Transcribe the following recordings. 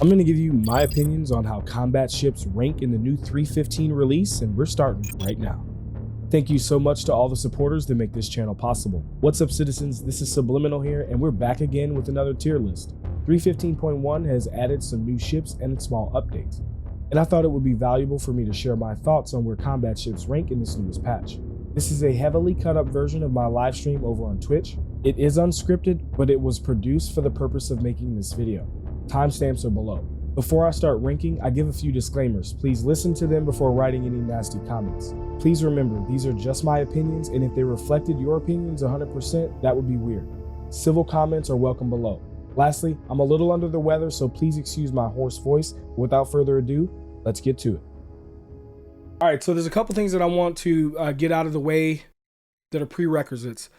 I'm going to give you my opinions on how combat ships rank in the new 315 release, and we're starting right now. Thank you so much to all the supporters that make this channel possible. What's up, citizens? This is Subliminal here, and we're back again with another tier list. 315.1 has added some new ships and small updates, and I thought it would be valuable for me to share my thoughts on where combat ships rank in this newest patch. This is a heavily cut up version of my live stream over on Twitch. It is unscripted, but it was produced for the purpose of making this video. Timestamps are below. Before I start ranking, I give a few disclaimers. Please listen to them before writing any nasty comments. Please remember, these are just my opinions, and if they reflected your opinions 100%, that would be weird. Civil comments are welcome below. Lastly, I'm a little under the weather, so please excuse my hoarse voice. Without further ado, let's get to it. All right, so there's a couple things that I want to get out of the way that are prerequisites.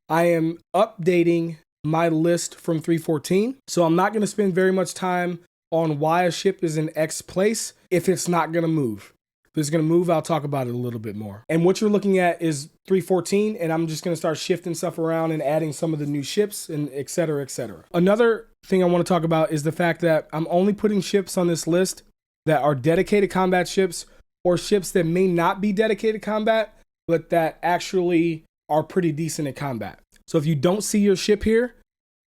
I am updating my list from 314, so I'm not going to spend very much time on why a ship is in X place if it's not going to move. If it's going to move, I'll talk about it a little bit more. And what you're looking at is 314, and I'm just going to start shifting stuff around and adding some of the new ships and et cetera, et cetera. Another thing I want to talk about is the fact that I'm only putting ships on this list that are dedicated combat ships or ships that may not be dedicated combat, but that actually are pretty decent at combat. So if you don't see your ship here,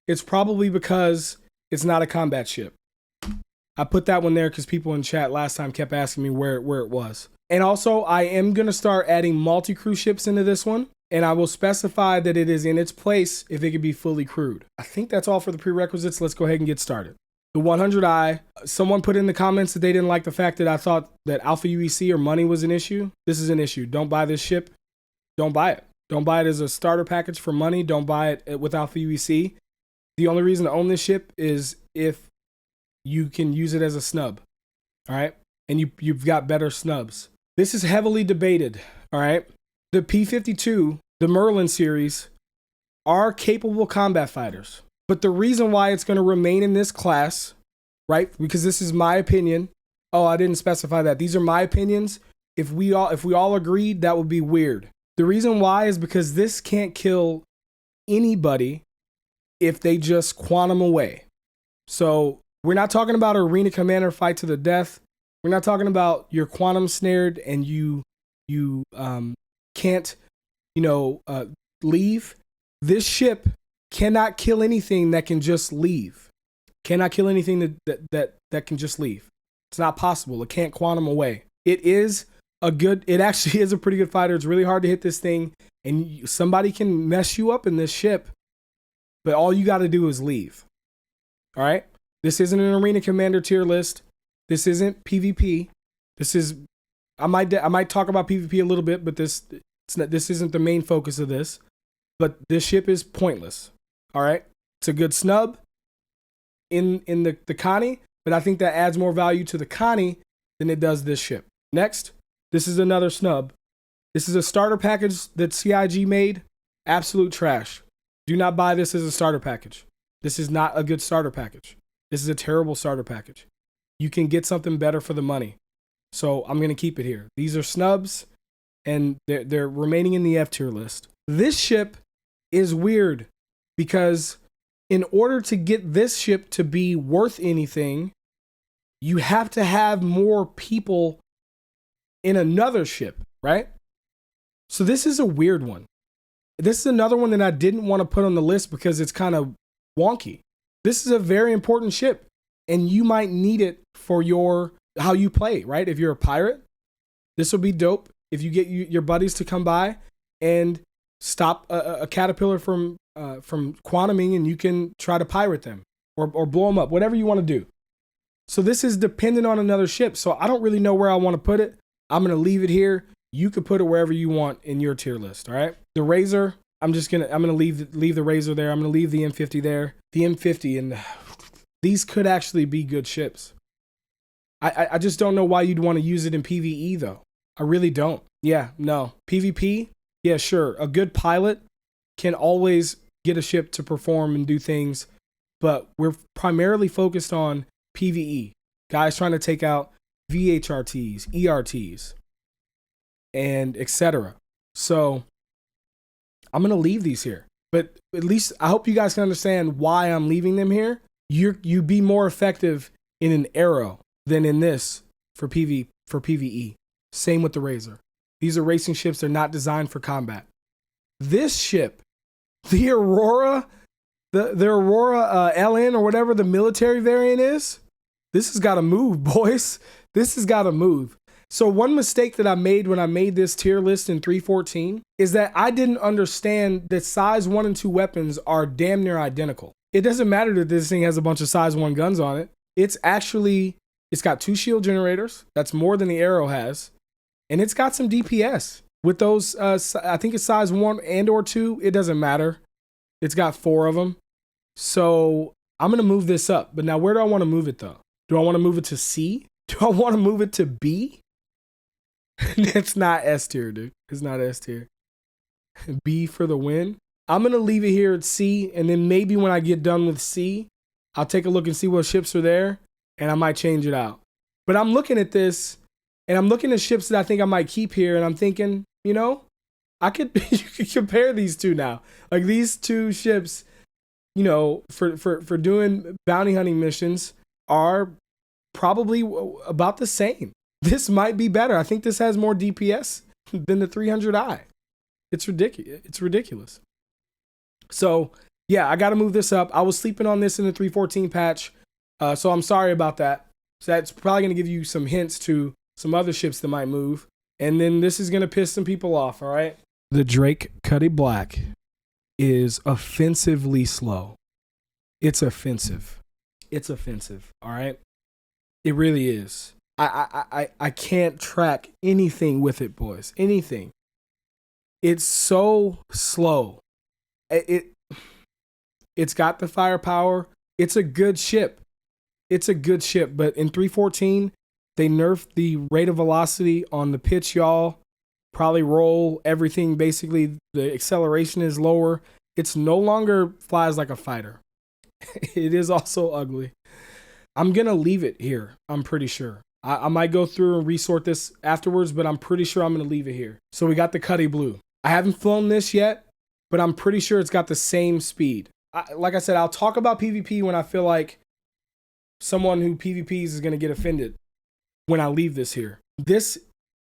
it's probably because it's not a combat ship. I put that one there because people in chat last time kept asking me where it was. And also, I am going to start adding multi-crew ships into this one, and I will specify that it is in its place if it could be fully crewed. I think that's all for the prerequisites. Let's go ahead and get started. The 100i, someone put in the comments that they didn't like the fact that I thought that Alpha UEC or money was an issue. This is an issue. Don't buy this ship. Don't buy it. Don't buy it as a starter package for money. Don't buy it with Alpha UEC. The only reason to own this ship is if you can use it as a snub, all right? And you've got better snubs. This is heavily debated, all right? The P-52, the Merlin series, are capable combat fighters. But the reason why it's going to remain in this class, right? Because this is my opinion. Oh, I didn't specify that. These are my opinions. If we all agreed, that would be weird. The reason why is because this can't kill anybody if they just quantum away. So we're not talking about arena commander fight to the death. We're not talking about you're quantum snared and you can't, leave. This ship cannot kill anything that can just leave. Cannot kill anything that can just leave. It's not possible. It can't quantum away. It actually is a pretty good fighter. It's really hard to hit this thing, and somebody can mess you up in this ship, but all you got to do is leave. All right? This isn't an arena commander tier list. This isn't PvP. This is I might talk about PvP a little bit, but this isn't the main focus of this. But this ship is pointless. All right? It's a good snub in the Connie, but I think that adds more value to the Connie than it does this ship. Next, this is another snub. This is a starter package that CIG made. Absolute trash. Do not buy this as a starter package. This is not a good starter package. This is a terrible starter package. You can get something better for the money. So I'm going to keep it here. These are snubs, and they're remaining in the F tier list. This ship is weird because in order to get this ship to be worth anything, you have to have more people in another ship, right? So this is a weird one. This is another one that I didn't want to put on the list because it's kind of wonky. This is a very important ship, and you might need it for how you play, right? If you're a pirate, this will be dope. If you get your buddies to come by and stop a caterpillar from quantuming, and you can try to pirate them or blow them up, whatever you want to do. So this is dependent on another ship. So I don't really know where I want to put it. I'm going to leave it here. You can put it wherever you want in your tier list. All right. The Razor, I'm going to leave the Razor there. I'm going to leave the M50 there. The M50, and these could actually be good ships. I just don't know why you'd want to use it in PvE though. I really don't. Yeah, no. PvP, yeah, sure. A good pilot can always get a ship to perform and do things, but we're primarily focused on PvE. Guys trying to take out VHRTs, ERTs, and etc. So I'm going to leave these here. But at least I hope you guys can understand why I'm leaving them here. You'd be more effective in an arrow than in this for PvE. Same with the Razor. These are racing ships. They're not designed for combat. This ship, the Aurora, the Aurora LN or whatever the military variant is, this has got to move, boys. This has got to move. So one mistake that I made when I made this tier list in 3.14 is that I didn't understand that size 1 and 2 weapons are damn near identical. It doesn't matter that this thing has a bunch of size 1 guns on it. It's got 2 shield generators. That's more than the Arrow has. And it's got some DPS. With those, I think it's size 1 and or 2. It doesn't matter. It's got 4 of them. So I'm going to move this up. But now where do I want to move it though? Do I want to move it to C? Do I want to move it to B? It's not S tier, dude. It's not S tier. B for the win. I'm going to leave it here at C. And then maybe when I get done with C, I'll take a look and see what ships are there. And I might change it out. But I'm looking at this. And I'm looking at ships that I think I might keep here. And I'm thinking, you know, you could compare these two now. Like these two ships, you know, for doing bounty hunting missions are probably about the same. This might be better. I think this has more DPS than the 300i. It's ridiculous. It's ridiculous. So yeah, I got to move this up. I was sleeping on this in the 3.14 patch. So I'm sorry about that. So that's probably going to give you some hints to some other ships that might move. And then this is going to piss some people off, all right? The Drake Cutlass Black is offensively slow. It's offensive. It's offensive, all right? It really is. I can't track anything with it, boys. Anything. It's so slow. It's got the firepower. It's a good ship. It's a good ship, but in 3.14, they nerfed the rate of velocity on the pitch yaw, probably roll, everything. Basically, the acceleration is lower. It's no longer flies like a fighter. It is also ugly. I'm going to leave it here, I'm pretty sure. I might go through and resort this afterwards, but I'm pretty sure I'm going to leave it here. So we got the Cutlass Blue. I haven't flown this yet, but I'm pretty sure it's got the same speed. Like I said, I'll talk about PvP when I feel like someone who PvPs is going to get offended when I leave this here. This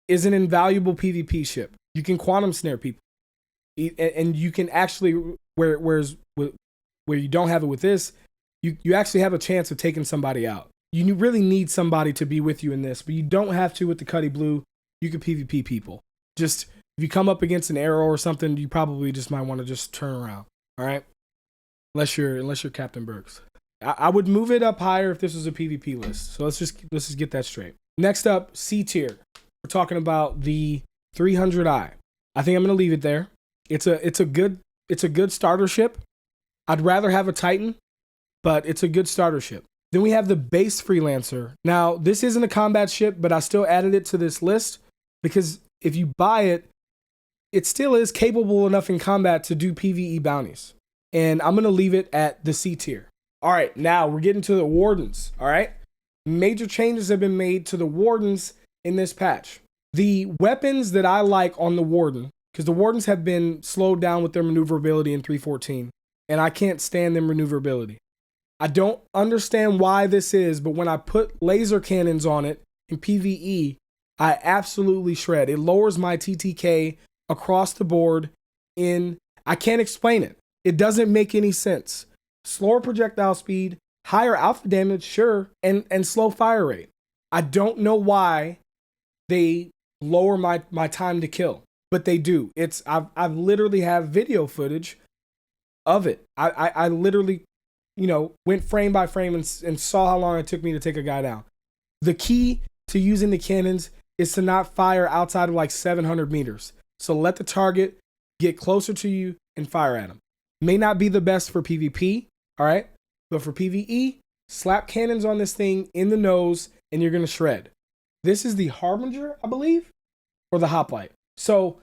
is an invaluable PvP ship. You can quantum snare people. And you can actually, whereas where you don't have it with this, you actually have a chance of taking somebody out. You really need somebody to be with you in this, but you don't have to with the Cutlass Blue. You can PvP people. Just, if you come up against an arrow or something, you probably just might want to just turn around. All right? Unless you're Captain Burks. I would move it up higher if this was a PvP list. So let's just get that straight. Next up, C tier. We're talking about the 300i. I think I'm going to leave it there. It's a good starter ship. I'd rather have a Titan, but it's a good starter ship. Then we have the base Freelancer. Now, this isn't a combat ship, but I still added it to this list because if you buy it, it still is capable enough in combat to do PvE bounties. And I'm going to leave it at the C tier. All right, now we're getting to the Wardens, all right? Major changes have been made to the Wardens in this patch. The weapons that I like on the Warden, because the Wardens have been slowed down with their maneuverability in 3.14, and I can't stand their maneuverability. I don't understand why this is, but when I put laser cannons on it in PvE, I absolutely shred. It lowers my TTK across the board I can't explain it. It doesn't make any sense. Slower projectile speed, higher alpha damage, sure, and slow fire rate. I don't know why they lower my time to kill, but they do. I've literally have video footage of it. I literally, went frame by frame and saw how long it took me to take a guy down. The key to using the cannons is to not fire outside of like 700 meters. So let the target get closer to you and fire at them. May not be the best for PvP, all right? But for PvE, slap cannons on this thing in the nose and you're going to shred. This is the Harbinger, I believe, or the Hoplite. So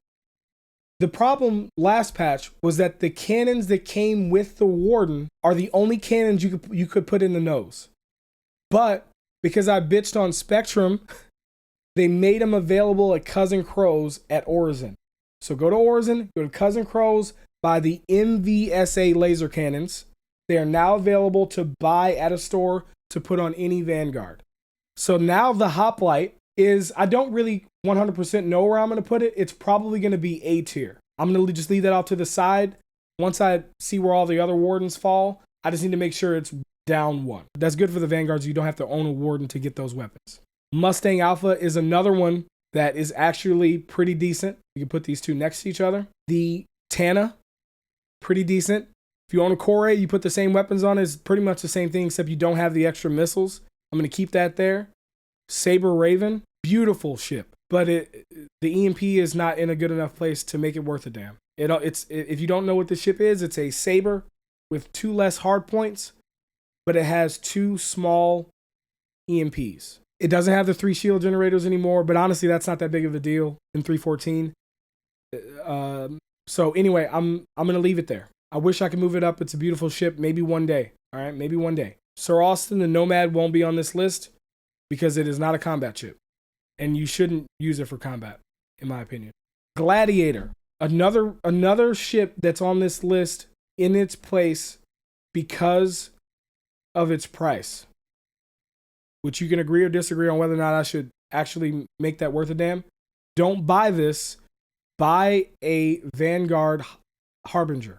the problem last patch was that the cannons that came with the Warden are the only cannons you could put in the nose. But because I bitched on Spectrum, they made them available at Cousin Crow's at Orison. So go to Orison, go to Cousin Crow's, buy the MVSA laser cannons. They are now available to buy at a store to put on any Vanguard. So now the Hoplite is, I don't really 100% know where I'm going to put it. It's probably going to be A tier. I'm going to just leave that off to the side. Once I see where all the other Wardens fall, I just need to make sure it's down 1. That's good for the Vanguards. You don't have to own a Warden to get those weapons. Mustang Alpha is another one that is actually pretty decent. You can put these two next to each other. The Tana, pretty decent. If you own a Core, you put the same weapons on. It's pretty much the same thing, except you don't have the extra missiles. I'm going to keep that there. Sabre Raven, beautiful ship, but the EMP is not in a good enough place to make it worth a damn. If you don't know what the ship is, it's a Sabre with 2 less hard points, but it has 2 small EMPs. It doesn't have the 3 shield generators anymore, but honestly, that's not that big of a deal in 314. So anyway, I'm gonna leave it there. I wish I could move it up. It's a beautiful ship. Maybe one day. All right, maybe one day. Sir Austin, the Nomad, won't be on this list because it is not a combat ship, and you shouldn't use it for combat, in my opinion. Gladiator, another ship that's on this list in its place because of its price, which you can agree or disagree on whether or not I should actually make that worth a damn. Don't buy this. Buy a Vanguard Harbinger.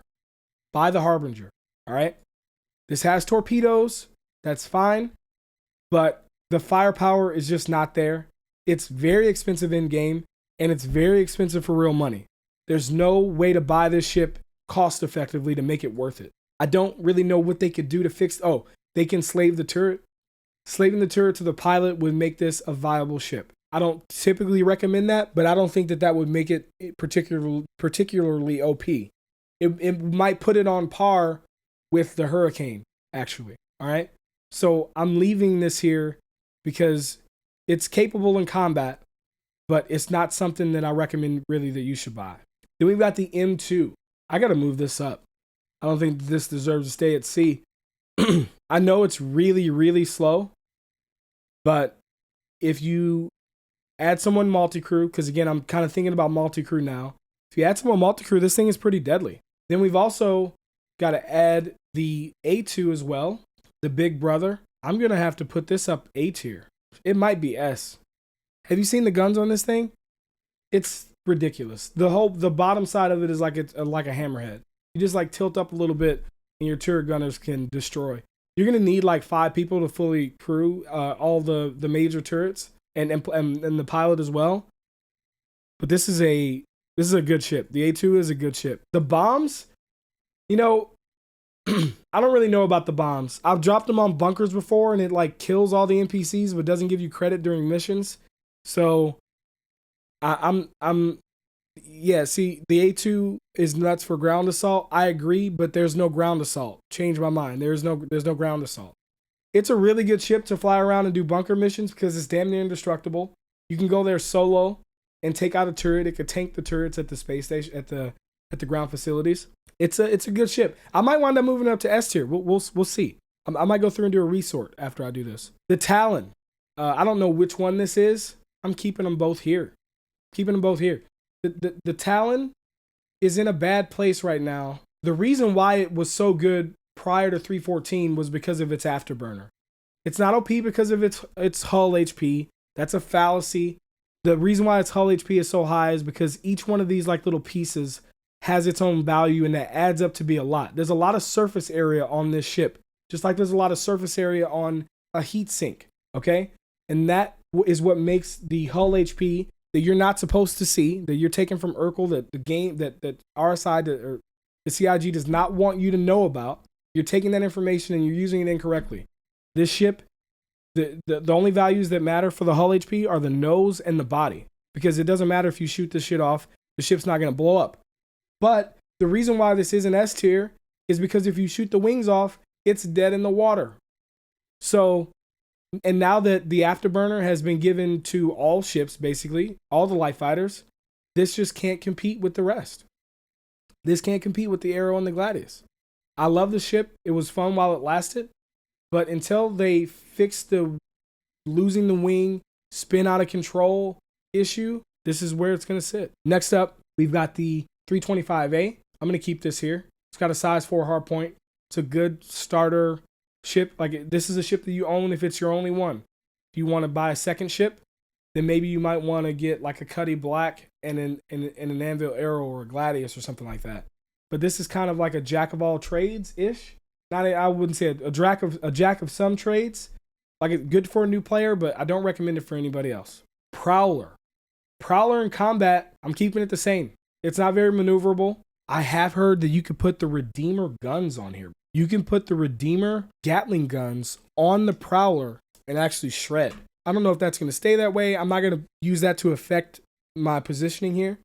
Buy the Harbinger, all right? This has torpedoes. That's fine, but the firepower is just not there. It's very expensive in-game, and it's very expensive for real money. There's no way to buy this ship cost-effectively to make it worth it. I don't really know what they could do to fix... Oh, they can slave the turret. Slaving the turret to the pilot would make this a viable ship. I don't typically recommend that, but I don't think that would make it particularly OP. It might put it on par with the Hurricane, actually. All right? So I'm leaving this here because it's capable in combat, but it's not something that I recommend really that you should buy. Then we've got the M2. I got to move this up. I don't think this deserves to stay at C. I know it's really, really slow, but if you add someone multi-crew, because again, I'm kind of thinking about multi-crew now. If you add someone multi-crew, this thing is pretty deadly. Then we've also got to add the A2 as well, the big brother. I'm going to have to put this up A tier. It might be S. Have you seen the guns on this thing? It's ridiculous. The bottom side of it is like like a hammerhead. You just like tilt up a little bit and your turret gunners can destroy. You're going to need like 5 people to fully crew all the major turrets and the pilot as well. But this is a good ship. The A2 is a good ship. The bombs, you know, I don't really know about the bombs. I've dropped them on bunkers before and it like kills all the NPCs but doesn't give you credit during missions. So see, the A2 is nuts for ground assault. I agree, but there's no ground assault. Change my mind. There's no ground assault. It's a really good ship to fly around and do bunker missions because it's damn near indestructible. You can go there solo and take out a turret. It could tank the turrets at the space station at the ground facilities. It's a good ship. I might wind up moving up to S tier. We'll see. I might go through and do a resort after I do this. The Talon. I don't know which one this is. I'm keeping them both here. The Talon is in a bad place right now. The reason why it was so good prior to 314 was because of its afterburner. It's not OP because of its hull HP. That's a fallacy. The reason why its hull HP is so high is because each one of these like little pieces has its own value and that adds up to be a lot. There's a lot of surface area on this ship, just like there's a lot of surface area on a heat sink, okay? And that is what makes the hull HP that you're not supposed to see, that you're taking from Urkel, that the game, that RSI, or the CIG does not want you to know about. You're taking that information and you're using it incorrectly. This ship, the only values that matter for the hull HP are the nose and the body, because it doesn't matter if you shoot this shit off, the ship's not going to blow up. But the reason why this isn't S tier is because if you shoot the wings off, it's dead in the water. So, and now that the afterburner has been given to all ships, basically, all the light fighters, this just can't compete with the rest. This can't compete with the Arrow and the Gladius. I love the ship. It was fun while it lasted. But until they fix the losing the wing, spin out of control issue, this is where it's going to sit. Next up, we've got the 325A. I'm going to keep this here. It's got a size 4 hardpoint. It's a good starter ship, like this is a ship that you own if it's your only one. If you want to buy a second ship, then maybe you might want to get like a Cutlass Black and an Anvil Arrow or a Gladius or something like that. But this is kind of like a jack of all trades ish. I wouldn't say a jack of some trades. Like it's good for a new player, but I don't recommend it for anybody else. Prowler in combat, I'm keeping it the same. It's not very maneuverable. I have heard that you could put the Redeemer guns on here. You can put the Redeemer Gatling guns on the Prowler and actually shred. I don't know if that's going to stay that way. I'm not going to use that to affect my positioning here.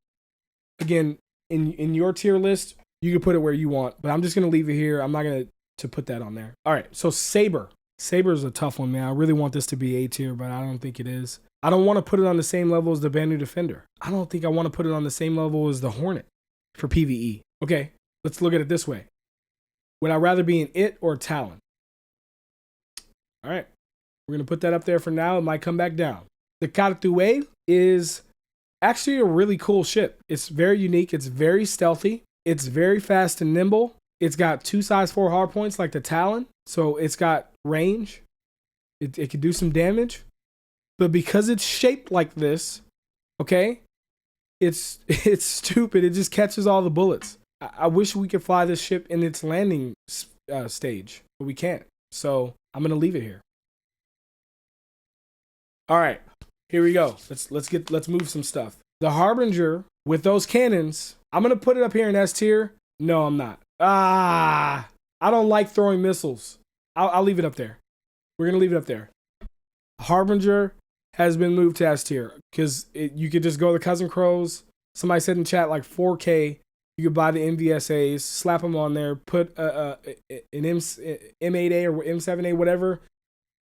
Again, in your tier list, you can put it where you want, but I'm just going to leave it here. I'm not going to put that on there. All right, so Sabre. Sabre is a tough one, man. I really want this to be A tier, but I don't think it is. I don't want to put it on the same level as the Banu Defender. I don't think I want to put it on the same level as the Hornet for PvE. Okay, let's look at it this way. Would I rather be an It or a Talon? All right, we're going to put that up there for now. It might come back down. The Khartu-Al is actually a really cool ship. It's very unique. It's very stealthy. It's very fast and nimble. It's got 2 size 4 hard points like the Talon. So it's got range. It can do some damage. But because it's shaped like this, okay, it's stupid. It just catches all the bullets. I wish we could fly this ship in its landing stage, but we can't. So I'm going to leave it here. All right, here we go. Let's move some stuff. The Harbinger with those cannons, I'm going to put it up here in S tier. No, I'm not. I don't like throwing missiles. I'll leave it up there. We're going to leave it up there. Harbinger has been moved to S tier because you could just go to Cousin Crows. Somebody said in chat like 4K. You could buy the MVSAs, slap them on there, put an M8A or M7A, whatever,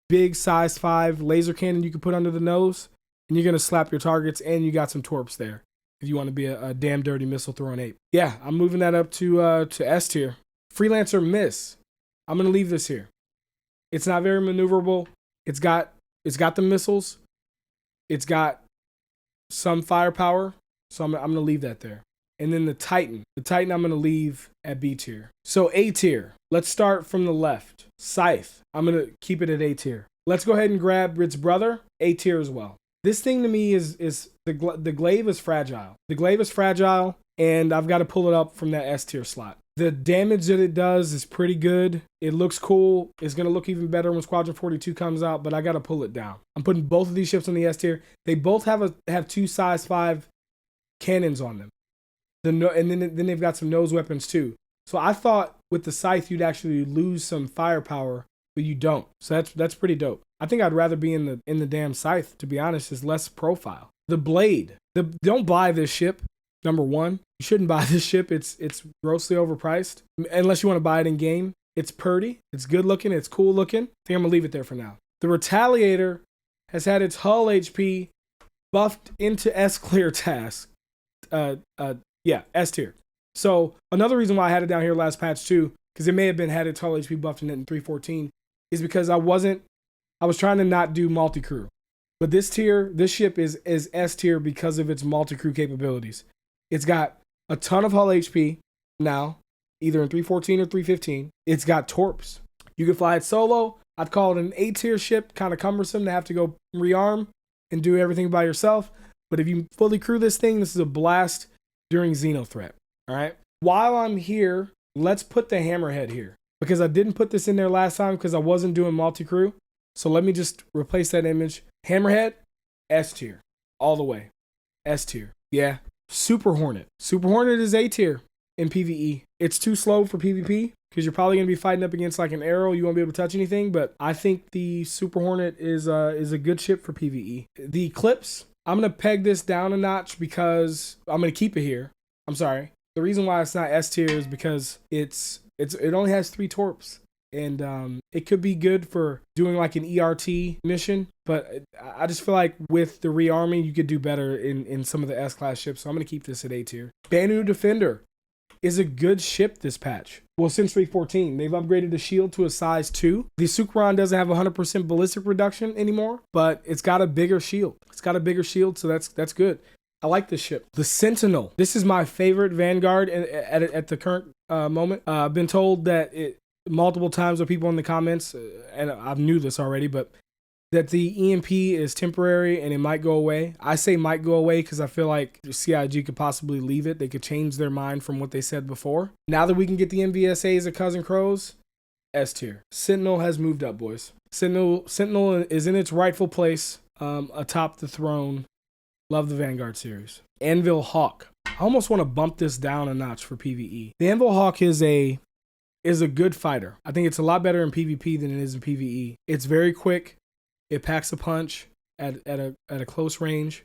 big size 5 laser cannon you can put under the nose, and you're going to slap your targets, and you got some torps there if you want to be a damn dirty missile throwing ape. Yeah, I'm moving that up to S tier. Freelancer MIS. I'm going to leave this here. It's not very maneuverable. It's got the missiles. It's got some firepower, so I'm going to leave that there. And then the Titan I'm going to leave at B tier. So A tier, let's start from the left. Scythe, I'm going to keep it at A tier. Let's go ahead and grab its brother, A tier as well. This thing to me is the Glaive is fragile. The Glaive is fragile, and I've got to pull it up from that S tier slot. The damage that it does is pretty good. It looks cool. It's going to look even better when Squadron 42 comes out, but I got to pull it down. I'm putting both of these ships on the S tier. They both have 2 size 5 cannons on them. And then they've got some nose weapons too. So I thought with the Scythe you'd actually lose some firepower, but you don't. So that's pretty dope. I think I'd rather be in the damn Scythe, to be honest. It's less profile. The Blade. Don't buy this ship. Number one, you shouldn't buy this ship. It's grossly overpriced unless you want to buy it in game. It's pretty. It's good looking. It's cool looking. I think I'm gonna leave it there for now. The Retaliator has had its hull HP buffed into S clear task. Yeah, S tier. So another reason why I had it down here last patch too, because it may have been had its hull HP buffed in it in 3.14, is because I was trying to not do multi-crew. But this ship is S tier because of its multi-crew capabilities. It's got a ton of hull HP now, either in 3.14 or 3.15. It's got torps. You can fly it solo. I'd call it an A tier ship, kind of cumbersome to have to go rearm and do everything by yourself. But if you fully crew this thing, this is a blast during Xeno threat. All right. While I'm here, let's put the Hammerhead here because I didn't put this in there last time because I wasn't doing multi-crew. So let me just replace that image. Hammerhead, S tier, all the way. S tier. Yeah. Super Hornet. Super Hornet is A tier in PvE. It's too slow for PvP because you're probably going to be fighting up against like an arrow. You won't be able to touch anything. But I think the Super Hornet is a good ship for PvE. The Eclipse, I'm going to peg this down a notch because I'm going to keep it here. I'm sorry. The reason why it's not S tier is because it only has 3 torps. And it could be good for doing like an ERT mission. But I just feel like with the rearming, you could do better in some of the S-class ships. So I'm going to keep this at A tier. Banu Defender is a good ship this patch. Well, since 3.14, they've upgraded the shield to a size 2. The Sucheron doesn't have 100% ballistic reduction anymore, but it's got a bigger shield. So that's good. I like this ship. The Sentinel. This is my favorite Vanguard at the current moment. I've been told that multiple times with people in the comments, and I knew this already, but that the EMP is temporary and it might go away. I say might go away because I feel like CIG could possibly leave it. They could change their mind from what they said before. Now that we can get the MVSAs of Cousin Crows, S tier. Sentinel has moved up, boys. Sentinel is in its rightful place atop the throne. Love the Vanguard series. Anvil Hawk. I almost want to bump this down a notch for PvE. The Anvil Hawk is a good fighter. I think it's a lot better in PvP than it is in PvE. It's very quick. It packs a punch at a close range.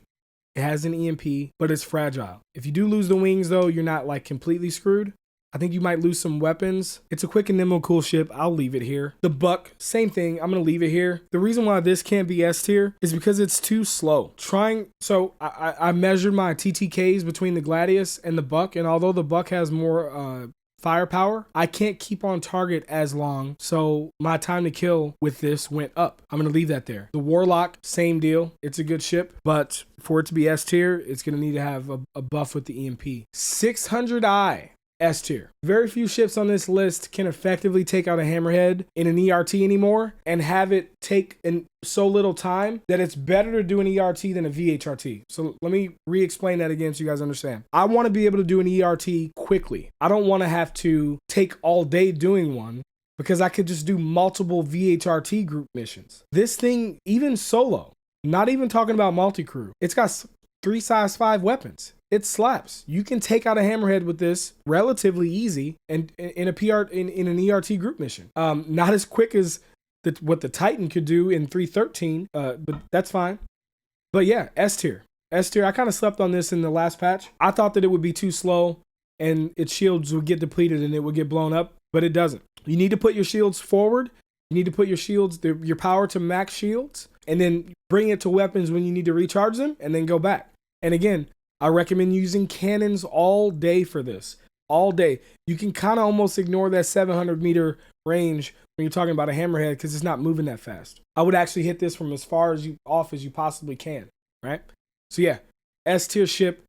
It has an EMP, but it's fragile. If you do lose the wings, though, you're not like completely screwed. I think you might lose some weapons. It's a quick and nimble, cool ship. I'll leave it here. The Buck, same thing. I'm going to leave it here. The reason why this can't be S tier is because it's too slow. So I measured my TTKs between the Gladius and the Buck, and although the Buck has more firepower, I can't keep on target as long, so my time to kill with this went up. I'm gonna leave that there. The Warlock, same deal. It's a good ship, but for it to be S tier, it's gonna need to have a buff with the EMP. 600i, S tier. Very few ships on this list can effectively take out a Hammerhead in an ERT anymore and have it take so little time that it's better to do an ERT than a VHRT. So let me re-explain that again so you guys understand. I want to be able to do an ERT quickly. I don't want to have to take all day doing one because I could just do multiple VHRT group missions. This thing, even solo, not even talking about multi-crew, it's got 3 size 5 weapons. It slaps. You can take out a Hammerhead with this relatively easy and in an ERT group mission. Not as quick as what the Titan could do in 313, but that's fine. But yeah, S tier. S tier. I kind of slept on this in the last patch. I thought that it would be too slow and its shields would get depleted and it would get blown up, but it doesn't. You need to put your shields forward. You need to put your shields, your power to max shields, and then bring it to weapons when you need to recharge them and then go back. And again, I recommend using cannons all day for this. All day. You can kind of almost ignore that 700 meter range when you're talking about a Hammerhead because it's not moving that fast. I would actually hit this from as far as off as you possibly can, right? So yeah, S tier ship.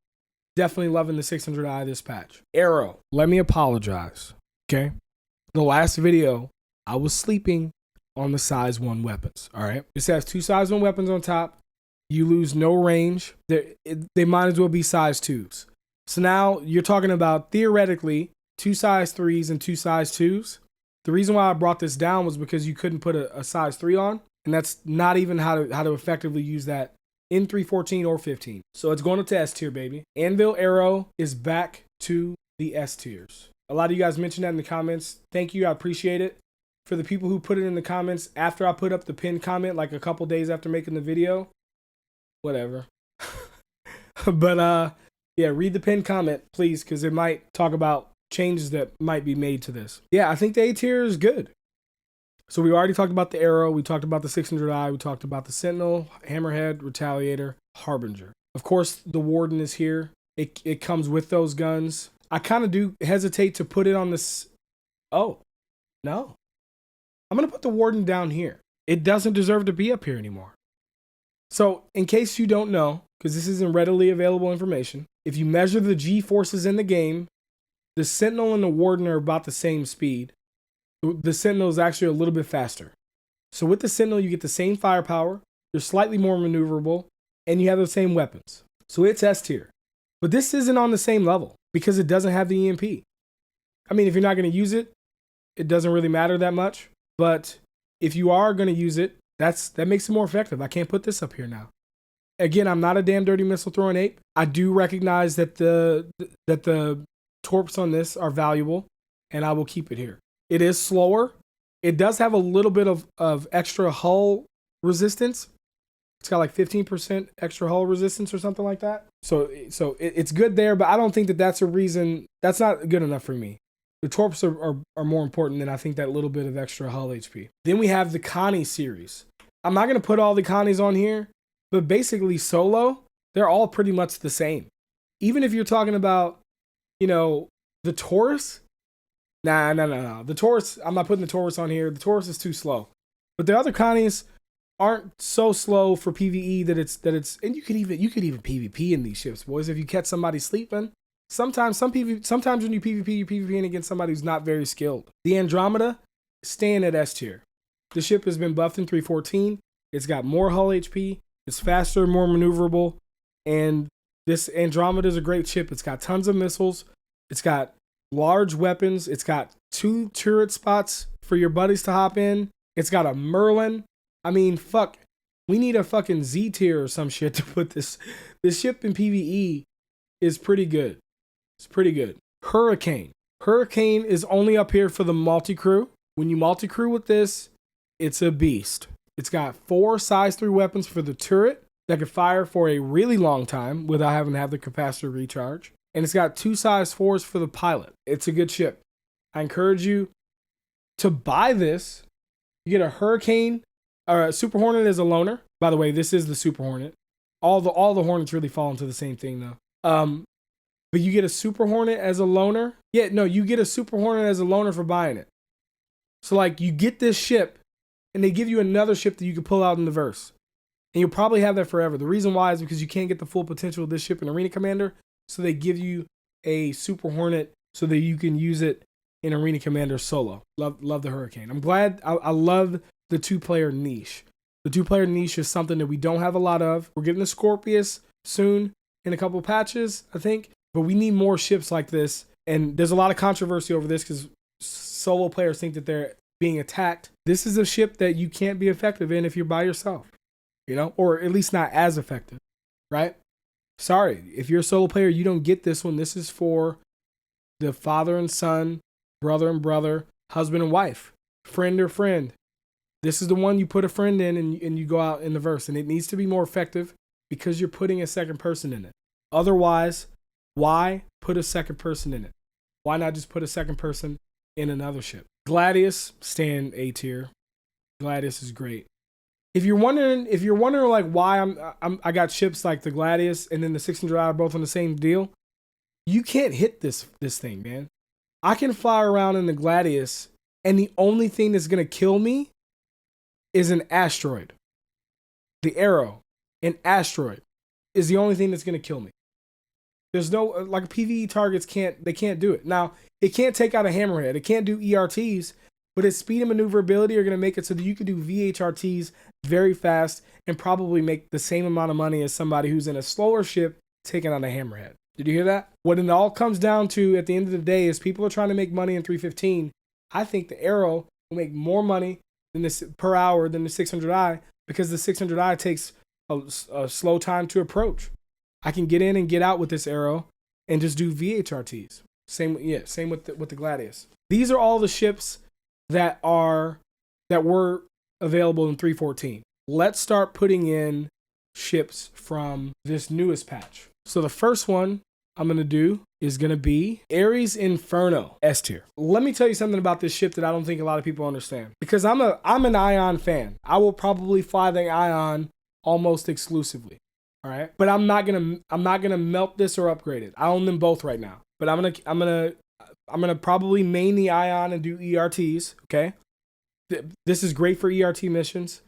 Definitely loving the 600i this patch. Arrow. Let me apologize, okay? The last video, I was sleeping on the size 1 weapons, all right? This has 2 size 1 weapons on top. You lose no range. They might as well be size 2s. So now you're talking about theoretically 2 size 3s and 2 size 2s. The reason why I brought this down was because you couldn't put a size 3 on, and that's not even how to effectively use that in 314 or 15. So it's going up to S tier, baby. Anvil Arrow is back to the S tiers. A lot of you guys mentioned that in the comments. Thank you. I appreciate it. For the people who put it in the comments after I put up the pinned comment, like a couple days after making the video, whatever. But yeah, read the pinned comment, please, because it might talk about changes that might be made to this. Yeah, I think the A tier is good. So we already talked about the Arrow, we talked about the 600i, we talked about the Sentinel, Hammerhead, Retaliator, Harbinger. Of course, the Warden is here. It comes with those guns. I kind of do hesitate to put it on this. Oh, no. I'm going to put the Warden down here. It doesn't deserve to be up here anymore. So in case you don't know, because this isn't readily available information, if you measure the G-forces in the game, the Sentinel and the Warden are about the same speed. The Sentinel is actually a little bit faster. So with the Sentinel, you get the same firepower, you're slightly more maneuverable, and you have the same weapons. So it's S tier. But this isn't on the same level because it doesn't have the EMP. I mean, if you're not going to use it, it doesn't really matter that much. But if you are going to use it, that makes it more effective. I can't put this up here now. Again, I'm not a damn dirty missile throwing ape. I do recognize that the torps on this are valuable, and I will keep it here. It is slower. It does have a little bit of extra hull resistance. It's got like 15% extra hull resistance or something like that. So it's good there, but I don't think that that's a reason. That's not good enough for me. The torps are more important than I think that little bit of extra hull HP. Then we have the Connie series. I'm not going to put all the Connies on here, but basically solo, they're all pretty much the same. Even if you're talking about, the Taurus. Nah. The Taurus, I'm not putting the Taurus on here. The Taurus is too slow. But the other Connies aren't so slow for PvE that it's and you could even PvP in these ships, boys. If you catch somebody sleeping, sometimes when you PvP, you're PvPing against somebody who's not very skilled. The Andromeda staying at S tier. The ship has been buffed in 314. It's got more hull HP. It's faster, more maneuverable. And this Andromeda is a great ship. It's got tons of missiles. It's got large weapons. It's got 2 turret spots for your buddies to hop in. It's got a Merlin. I mean, fuck. We need a fucking Z tier or some shit to put this. This ship in PvE is pretty good. It's pretty good. Hurricane. Hurricane is only up here for the multi-crew. When you multi-crew with this, it's a beast. It's got 4 size 3 weapons for the turret that can fire for a really long time without having to have the capacitor recharge. And it's got 2 size 4s for the pilot. It's a good ship. I encourage you to buy this. You get a Hurricane, or a Super Hornet as a loaner. By the way, this is the Super Hornet. All the Hornets really fall into the same thing though. But you get a Super Hornet as a loaner. Yeah, no, you get a Super Hornet as a loaner for buying it. So like you get this ship and they give you another ship that you can pull out in the verse. And you'll probably have that forever. The reason why is because you can't get the full potential of this ship in Arena Commander. So they give you a Super Hornet so that you can use it in Arena Commander solo. Love the Hurricane. I'm glad. I love the 2-player niche. The 2-player niche is something that we don't have a lot of. We're getting the Scorpius soon in a couple patches, I think. But we need more ships like this. And there's a lot of controversy over this because solo players think that they're being attacked. This is a ship that you can't be effective in if you're by yourself, you know, or at least not as effective, right? Sorry, if you're a solo player, you don't get this one. This is for the father and son, brother and brother, husband and wife, friend or friend. This is the one you put a friend in and you go out in the verse. And it needs to be more effective because you're putting a second person in it. Otherwise, why put a second person in it? Why not just put a second person in another ship? Gladius, staying A tier. Gladius is great. If you're wondering like why I got ships like the Gladius and then the 600i are both on the same deal, you can't hit this thing, man. I can fly around in the Gladius and the only thing that's gonna kill me is an asteroid. The arrow, an asteroid, is the only thing that's gonna kill me. There's no, like PvE targets can't do it. Now, it can't take out a Hammerhead. It can't do ERTs, but its speed and maneuverability are going to make it so that you can do VHRTs very fast and probably make the same amount of money as somebody who's in a slower ship taking on a Hammerhead. Did you hear that? What it all comes down to at the end of the day is people are trying to make money in 315. I think the Arrow will make more money than this per hour than the 600i because the 600i takes a slow time to approach. I can get in and get out with this Arrow and just do VHRTs. Same with the Gladius. These are all the ships that were available in 314. Let's start putting in ships from this newest patch. So the first one I'm going to do is going to be Ares Inferno S tier. Let me tell you something about this ship that I don't think a lot of people understand. Because I'm an Ion fan. I will probably fly the Ion almost exclusively. All right, but I'm not gonna melt this or upgrade it. I own them both right now, but I'm gonna probably main the Ion and do ERTs. Okay, this is great for ERT missions.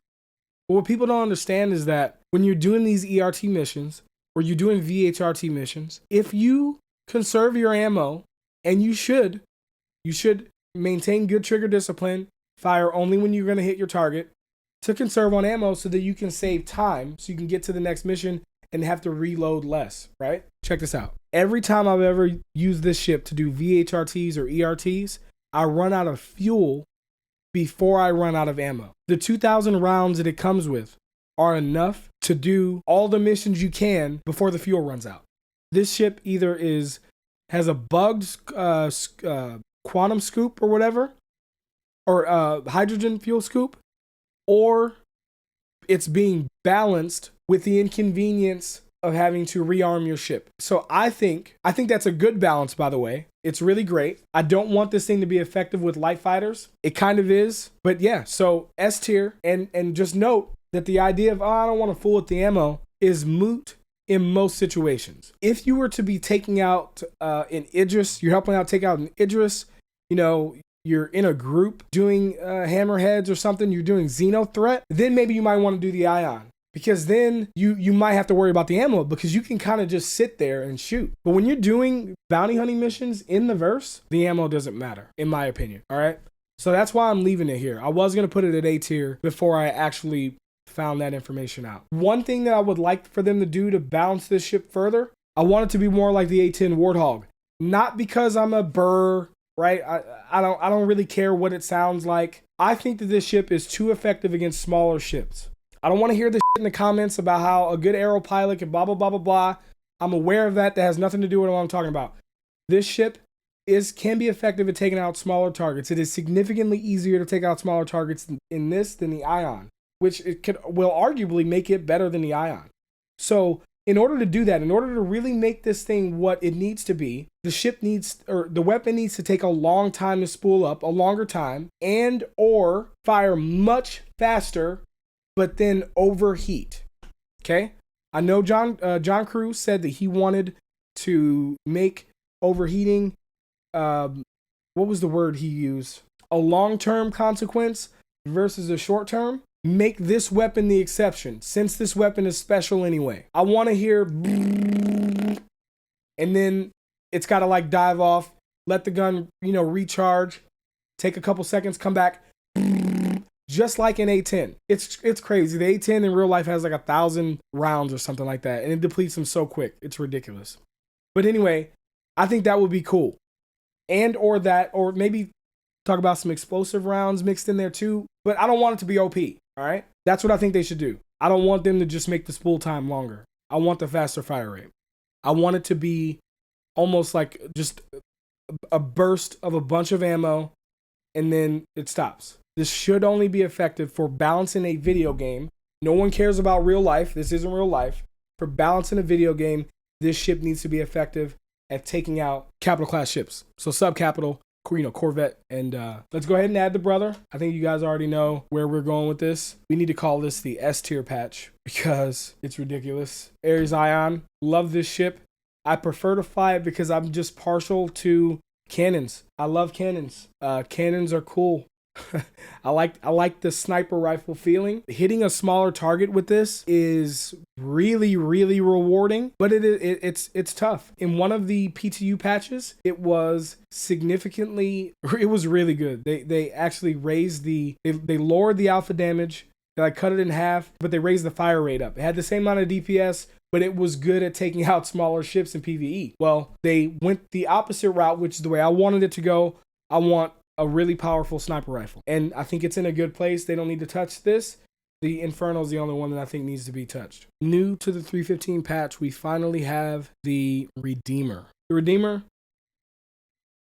But what people don't understand is that when you're doing these ERT missions or you're doing VHRT missions, if you conserve your ammo, and you should maintain good trigger discipline, fire only when you're gonna hit your target, to conserve on ammo so that you can save time so you can get to the next mission and have to reload less, right? Check this out. Every time I've ever used this ship to do VHRTs or ERTs, I run out of fuel before I run out of ammo. The 2,000 rounds that it comes with are enough to do all the missions you can before the fuel runs out. This ship either has a bugged quantum scoop or whatever, or hydrogen fuel scoop, or it's being balanced with the inconvenience of having to rearm your ship. So I think that's a good balance, by the way. It's really great. I don't want this thing to be effective with light fighters. It kind of is, but yeah, so S tier, and just note that the idea of, I don't want to fool with the ammo is moot in most situations. If you were to be taking out an Idris, you're helping out take out an Idris, you know, you're in a group doing hammerheads or something, you're doing Xeno threat, then maybe you might want to do the Ion. Because then you might have to worry about the ammo because you can kind of just sit there and shoot. But when you're doing bounty hunting missions in the verse, the ammo doesn't matter, in my opinion. All right. So that's why I'm leaving it here. I was going to put it at A tier before I actually found that information out. One thing that I would like for them to do to balance this ship further, I want it to be more like the A10 Warthog. Not because I'm a burr, right? I don't really care what it sounds like. I think that this ship is too effective against smaller ships. I don't want to hear this shit in the comments about how a good aero pilot can blah, blah, blah, blah, blah. I'm aware of that. That has nothing to do with what I'm talking about. This ship can be effective at taking out smaller targets. It is significantly easier to take out smaller targets in this than the Ion, which will arguably make it better than the Ion. So in order to do that, in order to really make this thing what it needs to be, the weapon needs to take a long time to spool up, a longer time, and or fire much faster, but then overheat. Okay? I know John Crew said that he wanted to make overheating, what was the word he used? A long-term consequence versus a short-term. Make this weapon the exception, since this weapon is special anyway. I want to hear, and then it's got to like dive off, let the gun, recharge, take a couple seconds, come back, just like an A10. It's crazy. The A10 in real life has like 1,000 rounds or something like that, and it depletes them so quick. It's ridiculous. But anyway, I think that would be cool. Or maybe talk about some explosive rounds mixed in there too. But I don't want it to be OP. All right. That's what I think they should do. I don't want them to just make the spool time longer. I want the faster fire rate. I want it to be almost like just a burst of a bunch of ammo and then it stops. This should only be effective for balancing a video game. No one cares about real life. This isn't real life. For balancing a video game, this ship needs to be effective at taking out capital class ships. So subcapital, Corvette. And let's go ahead and add the brother. I think you guys already know where we're going with this. We need to call this the S tier patch because it's ridiculous. Ares Ion, love this ship. I prefer to fly it because I'm just partial to cannons. I love cannons. Cannons are cool. I like the sniper rifle feeling. Hitting a smaller target with this is really, really rewarding, but it's tough. In one of the PTU patches, it was really good. They actually raised they lowered the alpha damage. They cut it in half, but they raised the fire rate up. It had the same amount of DPS, but it was good at taking out smaller ships in PvE. Well, they went the opposite route, which is the way I wanted it to go. I want a really powerful sniper rifle. And I think it's in a good place. They don't need to touch this. The Inferno is the only one that I think needs to be touched. New to the 315 patch, we finally have the Redeemer. The Redeemer,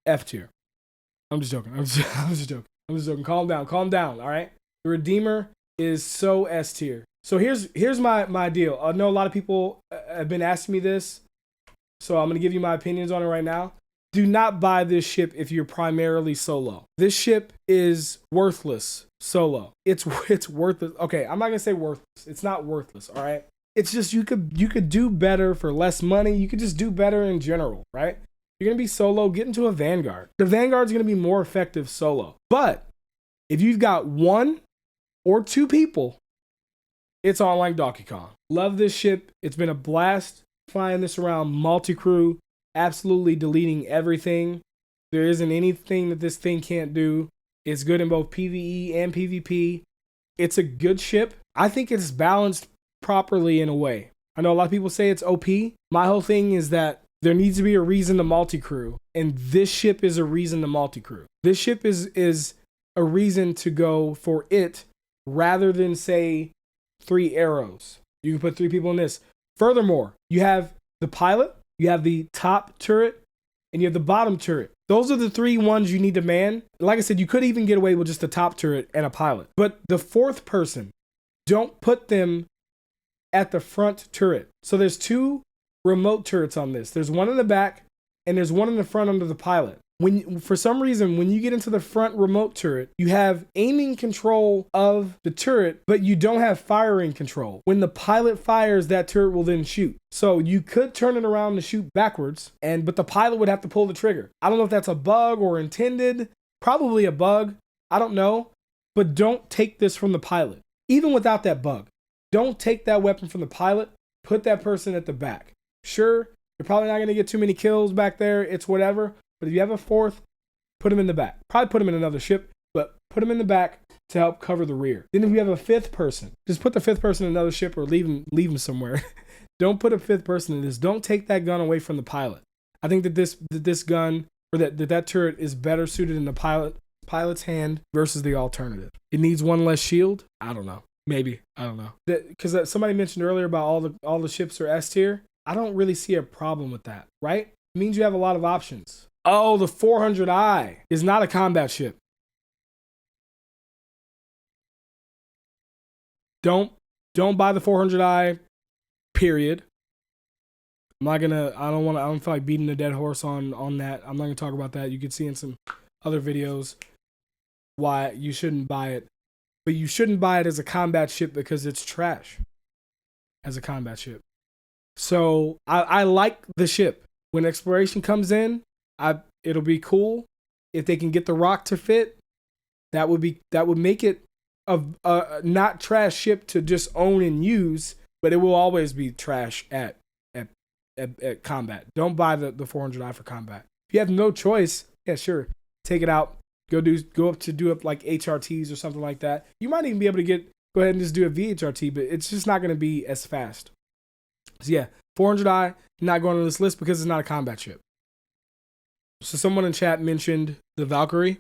F tier. I'm just joking. I'm just joking. Calm down. All right. The Redeemer is so S tier. So here's my deal. I know a lot of people have been asking me this, so I'm going to give you my opinions on it right now. Do not buy this ship if you're primarily solo. This ship is worthless solo. It's worthless. Okay, I'm not gonna say worthless. It's not worthless, all right? It's just you could do better for less money. You could just do better in general, right? You're gonna be solo, get into a Vanguard. The Vanguard's gonna be more effective solo. But if you've got one or two people, it's on like Donkey Kong. Love this ship. It's been a blast flying this around multi-crew. Absolutely deleting everything. There isn't anything that this thing can't do. It's good in both PvE and PvP. It's a good ship. I think it's balanced properly in a way. I know a lot of people say it's OP. My whole thing is that there needs to be a reason to multi-crew, and this ship is a reason to multi-crew. This ship is a reason to go for it rather than, say, 3 arrows. You can put 3 people in this. Furthermore, you have the pilot, you have the top turret, and you have the bottom turret. Those are the 3 ones you need to man. Like I said, you could even get away with just the top turret and a pilot. But the 4th person, don't put them at the front turret. So there's 2 remote turrets on this. There's one in the back, and there's one in the front under the pilot. For some reason, when you get into the front remote turret, you have aiming control of the turret, but you don't have firing control. When the pilot fires, that turret will then shoot. So you could turn it around to shoot backwards, but the pilot would have to pull the trigger. I don't know if that's a bug or intended. Probably a bug. I don't know. But don't take this from the pilot. Even without that bug, don't take that weapon from the pilot. Put that person at the back. Sure, you're probably not going to get too many kills back there. It's whatever. But if you have a 4th, put him in the back. Probably put him in another ship, but put them in the back to help cover the rear. Then if you have a fifth person, just put the fifth person in another ship or leave them somewhere. Don't put a fifth person in this. Don't take that gun away from the pilot. I think that this gun or that turret is better suited in the pilot's hand versus the alternative. It needs one less shield. I don't know. Maybe. I don't know. Because somebody mentioned earlier about all the ships are S tier. I don't really see a problem with that, right? It means you have a lot of options. Oh, the 400i is not a combat ship. Don't buy the 400i, period. I don't feel like beating a dead horse on that. I'm not gonna talk about that. You can see in some other videos why you shouldn't buy it. But you shouldn't buy it as a combat ship because it's trash as a combat ship. So I like the ship. When exploration comes in, it'll be cool. If they can get the rock to fit, that would make it a not trash ship to just own and use, but it will always be trash at combat. Don't buy the 400i for combat. If you have no choice, yeah, sure, take it out. Go up like HRTs or something like that. You might even be able to go ahead and just do a VHRT, but it's just not going to be as fast. So yeah, 400i not going on this list because it's not a combat ship. So someone in chat mentioned the Valkyrie.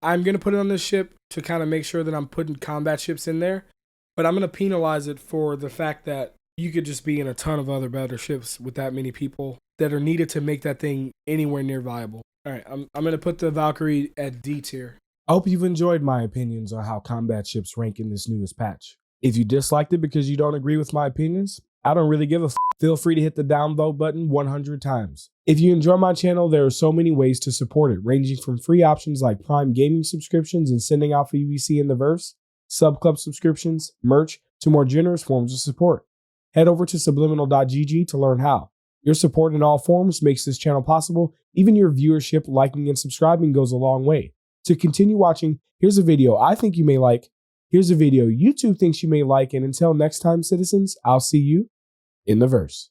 I'm going to put it on this ship to kind of make sure that I'm putting combat ships in there, but I'm going to penalize it for the fact that you could just be in a ton of other better ships with that many people that are needed to make that thing anywhere near viable. All right, I'm going to put the Valkyrie at D tier. I hope you've enjoyed my opinions on how combat ships rank in this newest patch. If you disliked it because you don't agree with my opinions, I don't really give a f. Feel free to hit the downvote button 100 times. If you enjoy my channel, there are so many ways to support it, ranging from free options like Prime gaming subscriptions and sending out for UBC in the verse, sub-club subscriptions, merch, to more generous forms of support. Head over to subliminal.gg to learn how. Your support in all forms makes this channel possible. Even your viewership, liking, and subscribing goes a long way. To continue watching, here's a video I think you may like. Here's a video YouTube thinks you may like. And until next time, citizens, I'll see you in the verse.